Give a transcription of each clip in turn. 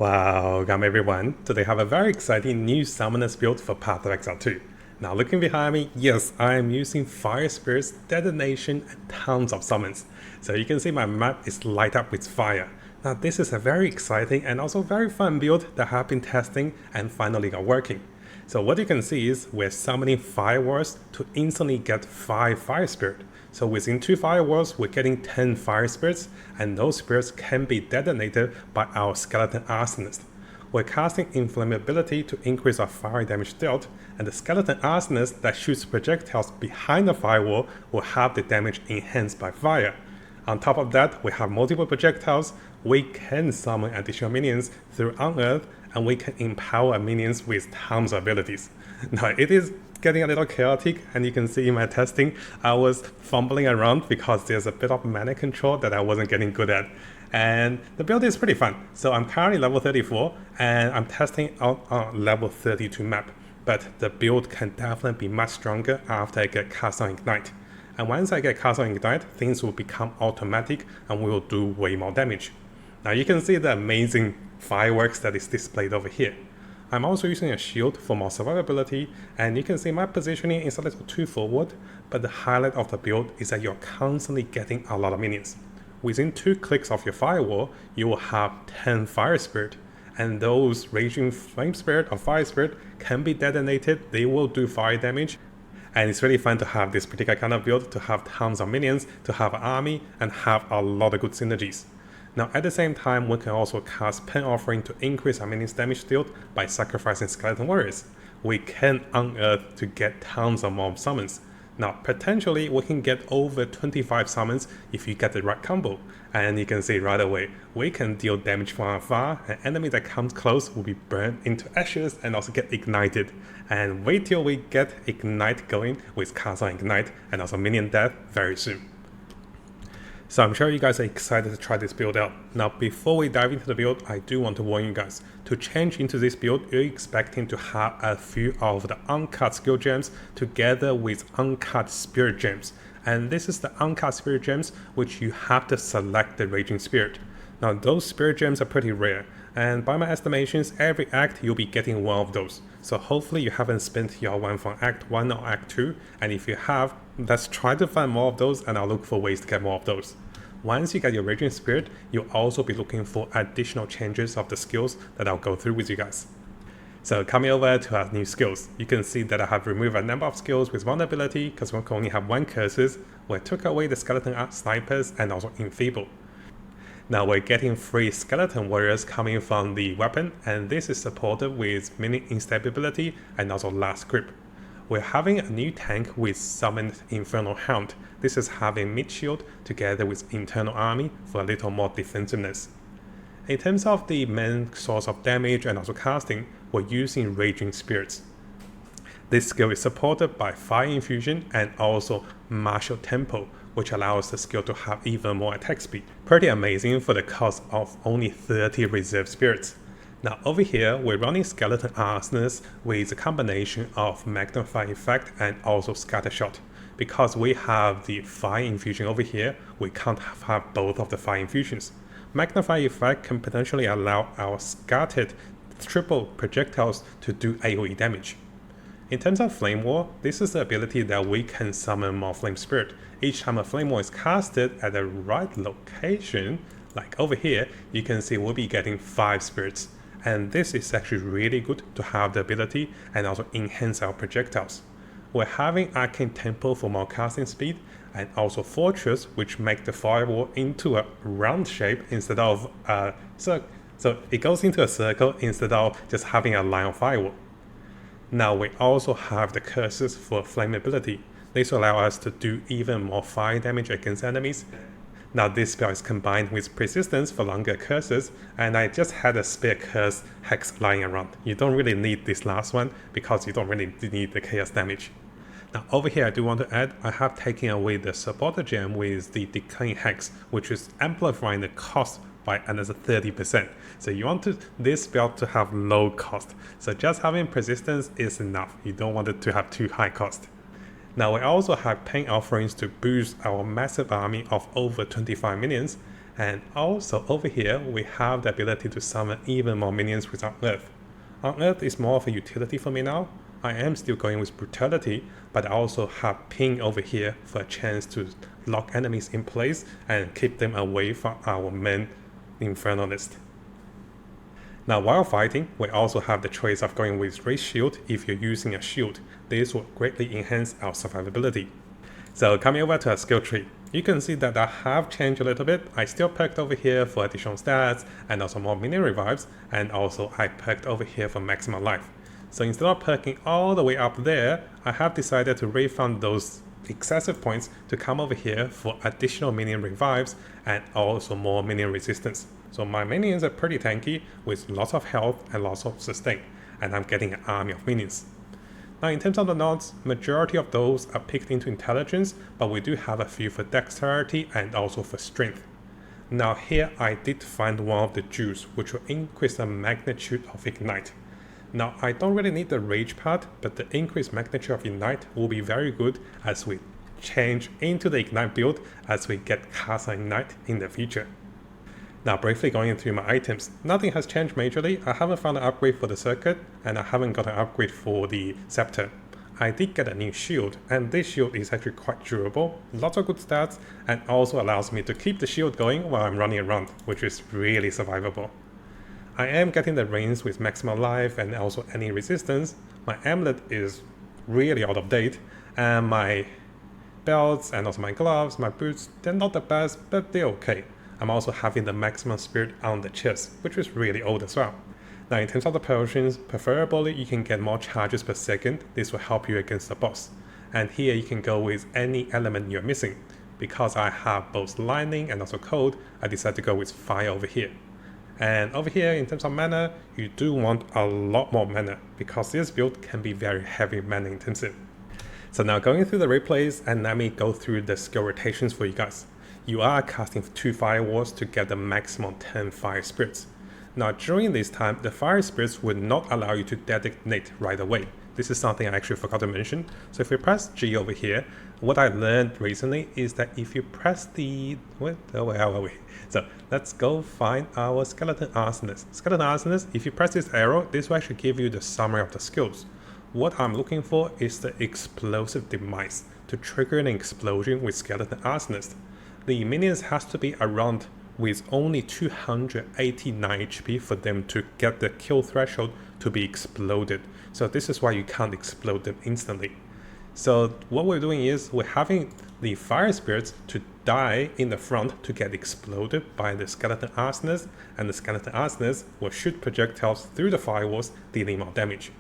Welcome everyone. Today I have a very exciting new Summoners build for Path of Exile 2. Now looking behind me, yes, I am using Fire Spirits, Detonation and tons of summons. So you can see my map is light up with fire. Now this is a very exciting and also very fun build that I have been testing and finally got working. So what you can see is we're summoning Firewalls to instantly get 5 Fire Spirit. So within 2 Firewalls, we're getting 10 Fire Spirits, and those spirits can be detonated by our Skeleton Arsonist. We're casting Inflammability to increase our fire damage dealt, and the Skeleton Arsonist that shoots projectiles behind the firewall will have the damage enhanced by fire. On top of that, we have multiple projectiles. We can summon additional minions through Unearth, and we can empower minions with tons of abilities. Now it is getting a little chaotic, and you can see in my testing I was fumbling around because there's a bit of mana control that I wasn't getting good at. And the build is pretty fun. So I'm currently level 34 and I'm testing out on level 32 map. But the build can definitely be much stronger after I get cast on Ignite. And once I get cast on Ignite, things will become automatic and we will do way more damage. Now you can see the amazing fireworks that is displayed over here. I'm also using a shield for more survivability, and you can see my positioning is a little too forward, but the highlight of the build is that you're constantly getting a lot of minions. Within 2 clicks of your firewall, you will have 10 Fire Spirit, and those Raging Flame Spirit or Fire Spirit can be detonated, they will do fire damage. And it's really fun to have this particular kind of build, to have tons of minions, to have an army, and have a lot of good synergies. Now at the same time, we can also cast Pen Offering to increase our minions damage dealt by sacrificing Skeleton Warriors. We can unearth to get tons of more summons. Now potentially we can get over 25 summons if you get the right combo. And you can see right away, we can deal damage from afar, an enemy that comes close will be burned into ashes and also get ignited. And wait till we get Ignite going with cast on Ignite and also minion death very soon. So I'm sure you guys are excited to try this build out. Now before we dive into the build, I do want to warn you guys, to change into this build, you're expecting to have a few of the uncut skill gems together with uncut spirit gems. And this is the uncut spirit gems which you have to select the Raging Spirit. Now those spirit gems are pretty rare, and by my estimations, every act you'll be getting one of those. So hopefully you haven't spent your one from Act 1 or Act 2, and if you have, let's try to find more of those and I'll look for ways to get more of those. Once you get your Raging Spirit, you'll also be looking for additional changes of the skills that I'll go through with you guys. So coming over to our new skills, you can see that I have removed a number of skills with vulnerability because we can only have 1 curses. We took away the Skeleton Snipers and also Enfeeble. Now we're getting 3 Skeleton Warriors coming from the weapon, and this is supported with mini instability and also last grip. We're having a new tank with summoned Infernal Hound. This is having mid shield together with internal army for a little more defensiveness. In terms of the main source of damage and also casting, we're using Raging Spirits. This skill is supported by Fire Infusion and also Martial Tempo, which allows the skill to have even more attack speed. Pretty amazing for the cost of only 30 reserve spirits. Now over here, we're running Skeleton Arsonist with a combination of Magnify Effect and also Scatter Shot. Because we have the Fire Infusion over here, we can't have both of the Fire Infusions. Magnify Effect can potentially allow our scattered triple projectiles to do AoE damage. In terms of Flame War, this is the ability that we can summon more Flame Spirit. Each time a Flame War is casted at the right location, like over here, you can see we'll be getting 5 spirits. And this is actually really good to have the ability and also enhance our projectiles. We're having Arcane Temple for more casting speed, and also Fortress, which make the firewall into a round shape instead of a circle. So it goes into a circle instead of just having a line of firewall. Now we also have the curses for flammability. This will allow us to do even more fire damage against enemies. Now this spell is combined with Persistence for longer curses, and I just had a spare curse hex lying around. You don't really need this last one because you don't really need the chaos damage. Now over here I do want to add, I have taken away the supporter gem with the Decaying Hex, which is amplifying the cost by another 30%. So you want this spell to have low cost. So just having Persistence is enough. You don't want it to have too high cost. Now we also have Pain Offerings to boost our massive army of over 25 minions, And also over here, we have the ability to summon even more minions with Unearth. Unearth is more of a utility for me now. I am still going with Brutality, but I also have Ping over here for a chance to lock enemies in place and keep them away from our main Inferno list. Now while fighting, we also have the choice of going with Raise Shield if you're using a shield. This will greatly enhance our survivability. So coming over to our skill tree, you can see that I have changed a little bit. I still perked over here for additional stats and also more minion revives, and also I perked over here for maximum life. So instead of perking all the way up there, I have decided to refund those excessive points to come over here for additional minion revives and also more minion resistance. So my minions are pretty tanky with lots of health and lots of sustain, and I'm getting an army of minions. Now in terms of the nodes, majority of those are picked into intelligence, but we do have a few for dexterity and also for strength. Now here I did find one of the jewels which will increase the magnitude of Ignite. Now I don't really need the rage part, but the increased magnitude of Ignite will be very good as we change into the Ignite build as we get Casa Ignite in the future. Now briefly going through my items, nothing has changed majorly. I haven't found an upgrade for the circuit and I haven't got an upgrade for the scepter. I did get a new shield, and this shield is actually quite durable, lots of good stats, and also allows me to keep the shield going while I'm running around, which is really survivable. I am getting the rings with maximum life and also any resistance. My amulet is really out of date, and my belts and also my gloves, my boots, they're not the best, but they're okay. I'm also having the maximum spirit on the chest, which is really old as well. Now in terms of the potions, preferably you can get more charges per second. This will help you against the boss. And here you can go with any element you're missing. Because I have both lightning and also cold, I decided to go with fire over here. And over here in terms of mana, you do want a lot more mana because this build can be very heavy mana intensive. So now going through the replays, and let me go through the skill rotations for you guys. You are casting 2 Fire Walls to get the maximum 10 Fire Spirits. Now during this time, the Fire Spirits would not allow you to detonate right away. This is something I actually forgot to mention. So if you press G over here, what I learned recently is that if you press the... where are we? So let's go find our Skeleton Arsonist. Skeleton Arsonist, if you press this arrow, this will actually give you the summary of the skills. What I'm looking for is the Explosive Demise to trigger an explosion with Skeleton Arsonist. The minions has to be around with only 289 HP for them to get the kill threshold to be exploded. So this is why you can't explode them instantly. So what we're doing is we're having the Fire Spirits to die in the front to get exploded by the Skeleton Arsonist, and the Skeleton Arsonist will shoot projectiles through the firewalls, dealing more damage.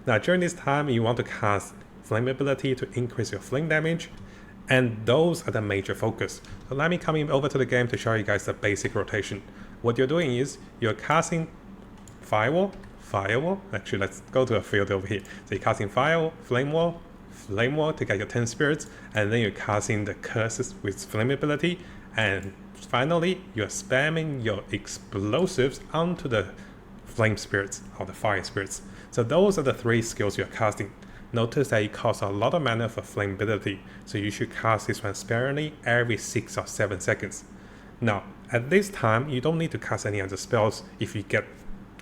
Now during this time you want to cast Flame ability to increase your flame damage, and those are the major focus. So let me come over to the game to show you guys the basic rotation. What you're doing is you're casting Firewall, actually let's go to a field over here. So you're casting Firewall, Flame Wall to get your 10 spirits, and then you're casting the curses with flame ability, and finally you're spamming your explosives onto the flame spirits or the fire spirits. So those are the 3 skills you're casting. Notice that it costs a lot of mana for flame ability, so you should cast this one sparingly every 6 or 7 seconds. Now, at this time, you don't need to cast any other spells if you get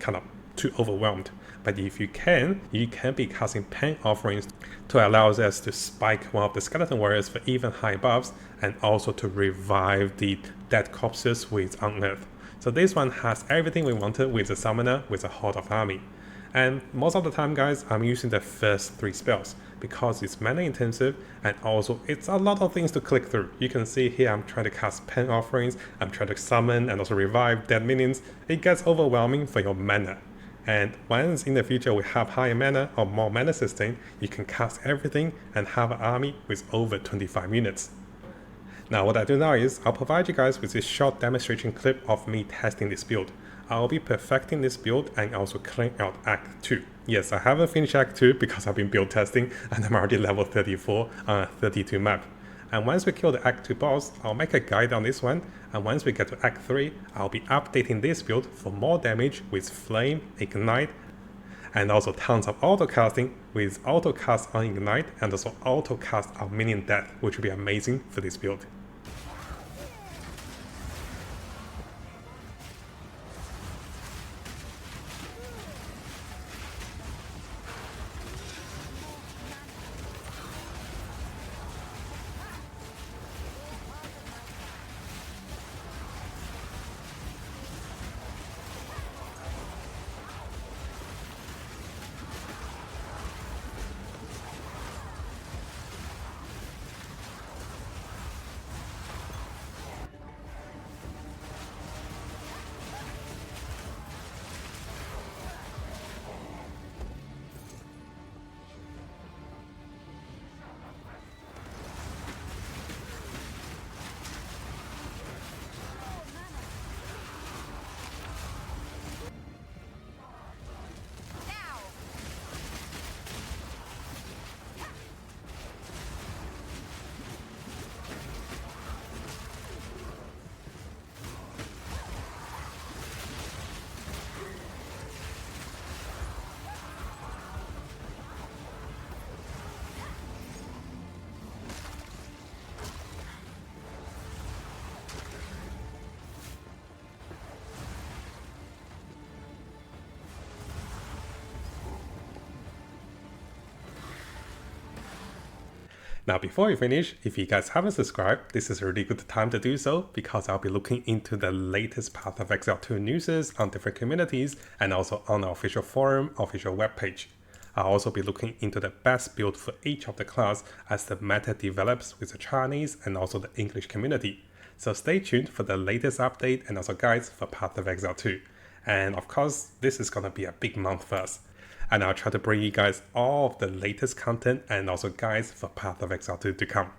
kind of too overwhelmed. But if you can be casting Pain Offerings to allow us to spike one of the Skeleton Warriors for even high buffs, and also to revive the dead corpses with Unearth. So this one has everything we wanted with a summoner with a Horde of Army. And most of the time guys, I'm using the first 3 spells because it's mana intensive, and also it's a lot of things to click through. You can see here I'm trying to cast Pain Offerings, I'm trying to summon and also revive dead minions. It gets overwhelming for your mana. And once in the future we have higher mana or more mana sustain, you can cast everything and have an army with over 25 units. Now what I do now is I'll provide you guys with this short demonstration clip of me testing this build. I'll be perfecting this build and also clearing out Act 2. Yes, I haven't finished Act 2 because I've been build testing and I'm already level 34 on a 32 map. And once we kill the Act 2 boss, I'll make a guide on this one, and once we get to Act 3, I'll be updating this build for more damage with Flame, Ignite, and also tons of auto casting with auto cast on Ignite and also auto cast on Minion Death, which will be amazing for this build. Now, before we finish, if you guys haven't subscribed, this is a really good time to do so because I'll be looking into the latest Path of Exile 2 news on different communities and also on our official forum, official webpage. I'll also be looking into the best build for each of the class as the meta develops with the Chinese and also the English community. So stay tuned for the latest update and also guides for Path of Exile 2. And of course, this is going to be a big month for us. And I'll try to bring you guys all of the latest content and also guides for Path of Exile 2 to come.